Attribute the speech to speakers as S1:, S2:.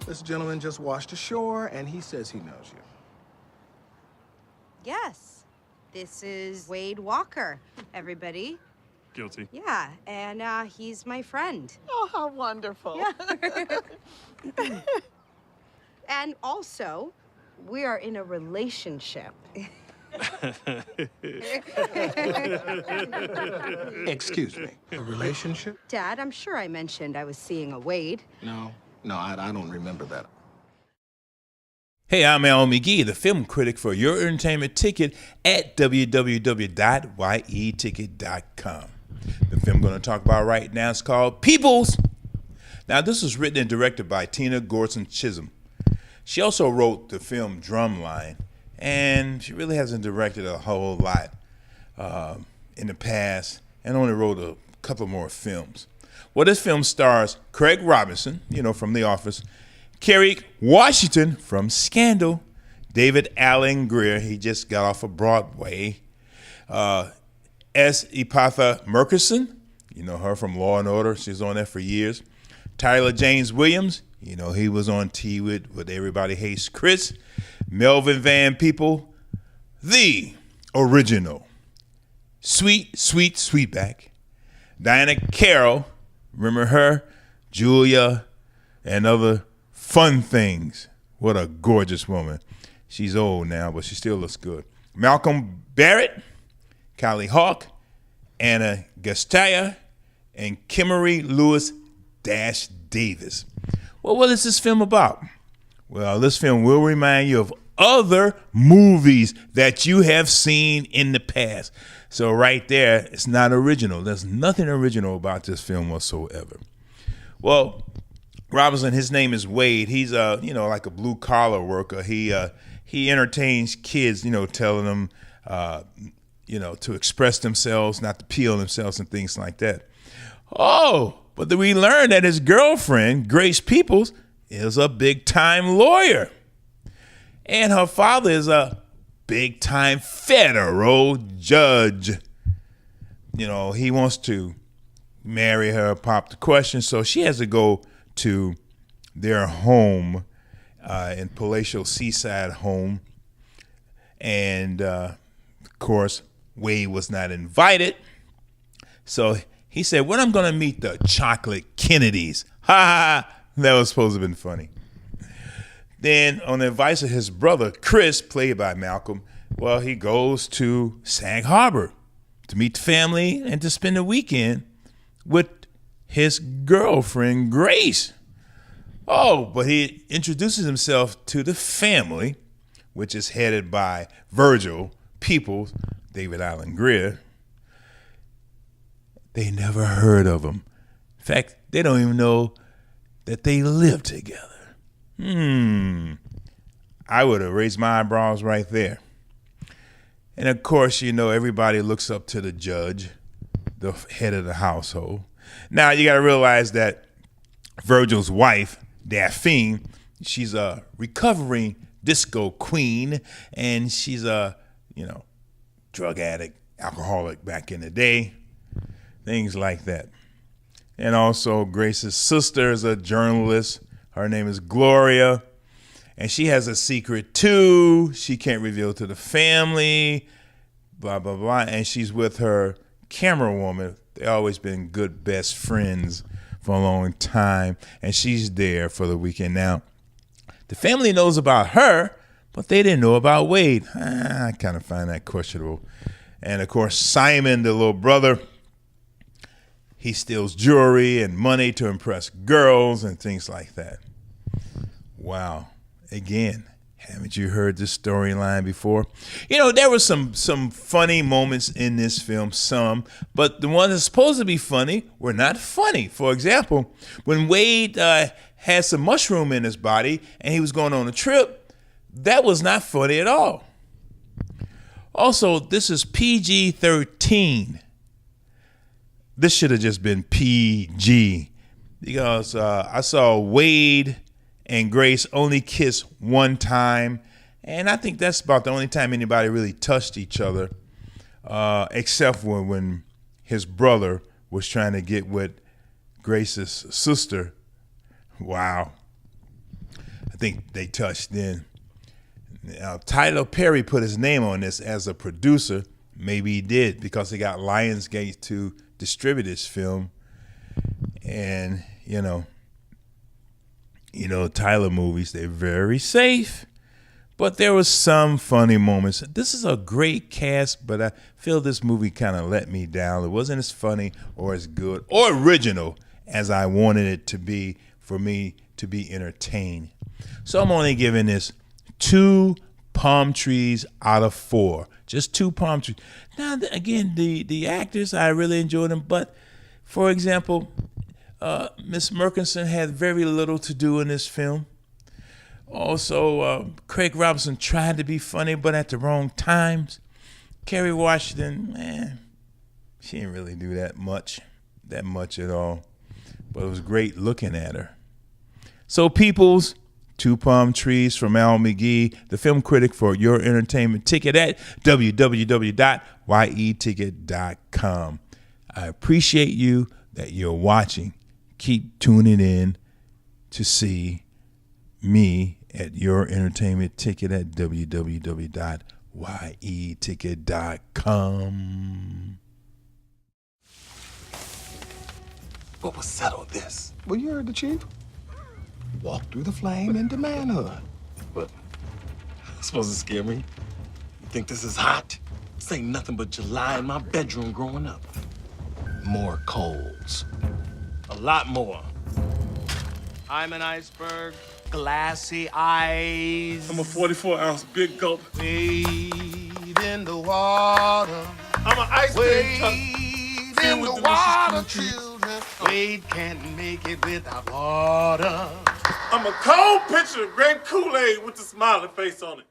S1: This gentleman just washed ashore, and he says he knows you.
S2: Yes. This is Wade Walker, everybody.
S3: Guilty.
S2: Yeah, and he's my friend.
S4: Oh, how wonderful.
S2: Yeah. And also, we are in a relationship.
S1: Excuse me. A relationship?
S2: Dad, I'm sure I mentioned I was seeing a Wade.
S1: No, I don't remember that.
S5: Hey, I'm Al McGee, the film critic for Your Entertainment Ticket at www.yeticket.com. The film I'm going to talk about right now is called Peeples. Now, this was written and directed by Tina Gordon Chism. She also wrote the film Drumline, and she really hasn't directed a whole lot in the past, and only wrote a couple more films. Well, this film stars Craig Robinson, from The Office, Kerry Washington from Scandal, David Allen Greer, he just got off of Broadway, S. Epatha Murkison, her from Law and Order, she's on there for years, Tyler James Williams, he was on with Everybody Hates Chris, Melvin Van Peebles, the original Sweet Sweetback, Diana Carroll, remember her, Julia, and other fun things. What a gorgeous woman. She's old now, but she still looks good. Malcolm Barrett, Kylie Hawk, Anna Gastaya, and Kimmery Lewis Davis. Well, what is this film about? Well, this film will remind you of other movies that you have seen in the past. So right there, it's not original. There's nothing original about this film whatsoever. Well, Robinson, his name is Wade. He's like a blue collar worker. He entertains kids, telling them to express themselves, not to peel themselves and things like that. Oh, but then we learned that his girlfriend, Grace Peeples, is a big time lawyer. And her father is a big time federal judge. He wants to marry her, pop the question, so she has to go to their home in palatial seaside home. And, of course, Wade was not invited. So he said, well, I'm going to meet the chocolate Kennedys. Ha ha ha. That was supposed to have been funny. Then, on the advice of his brother, Chris, played by Malcolm, well, he goes to Sag Harbor to meet the family and to spend the weekend with his girlfriend, Grace. Oh, but he introduces himself to the family, which is headed by Virgil, Peeples, David Allen Greer. They never heard of him. In fact, they don't even know that they live together. I would have raised my eyebrows right there. And of course, everybody looks up to the judge, the head of the household. Now, you got to realize that Virgil's wife, Daphne, she's a recovering disco queen, and she's a, drug addict, alcoholic back in the day, things like that. And also, Grace's sister is a journalist. Her name is Gloria, and she has a secret too. She can't reveal to the family, blah, blah, blah. And she's with her camera woman. They've always been good best friends for a long time, and she's there for the weekend. Now, the family knows about her, but they didn't know about Wade. I kind of find that questionable. And, of course, Simon, the little brother, he steals jewelry and money to impress girls and things like that. Wow. Again, haven't you heard this storyline before? There were some funny moments in this film, but the ones that's supposed to be funny were not funny. For example, when Wade had some mushroom in his body and he was going on a trip, that was not funny at all. Also, this is PG-13. This should have just been PG, because I saw Wade and Grace only kiss one time, and I think that's about the only time anybody really touched each other, except when his brother was trying to get with Grace's sister. Wow. I think they touched in. Now, Tyler Perry put his name on this as a producer. Maybe he did because he got Lionsgate to distribute this film. And, you know, Tyler movies, they're very safe. But there was some funny moments. This is a great cast, but I feel this movie kind of let me down. It wasn't as funny or as good or original as I wanted it to be for me to be entertained. So I'm only giving this 2 palm trees out of 4. Just 2 palm trees. Now, again, the actors, I really enjoyed them. But, for example, Miss Murkison had very little to do in this film. Also, Craig Robinson tried to be funny, but at the wrong times. Kerry Washington, man, she didn't really do that much at all. But it was great looking at her. So, Peeples, 2 palm trees from Al McGee, the film critic for Your Entertainment Ticket at www.yeticket.com. I appreciate you that you're watching. Keep tuning in to see me at Your Entertainment Ticket at www.yeticket.com.
S1: What was said on this? Well, you heard the chief. Walk through the flame into manhood. But it's supposed to scare me. You think this is hot? This ain't nothing but July in my bedroom growing up. More colds. A lot more. I'm an iceberg. Glassy eyes.
S3: I'm a 44-ounce big gulp.
S1: Wade in the water.
S3: I'm an ice cream truck.
S1: Wade in the water, children. Wade can't make it without water.
S3: I'm a cold pitcher of grape Kool-Aid with the smiley face on it.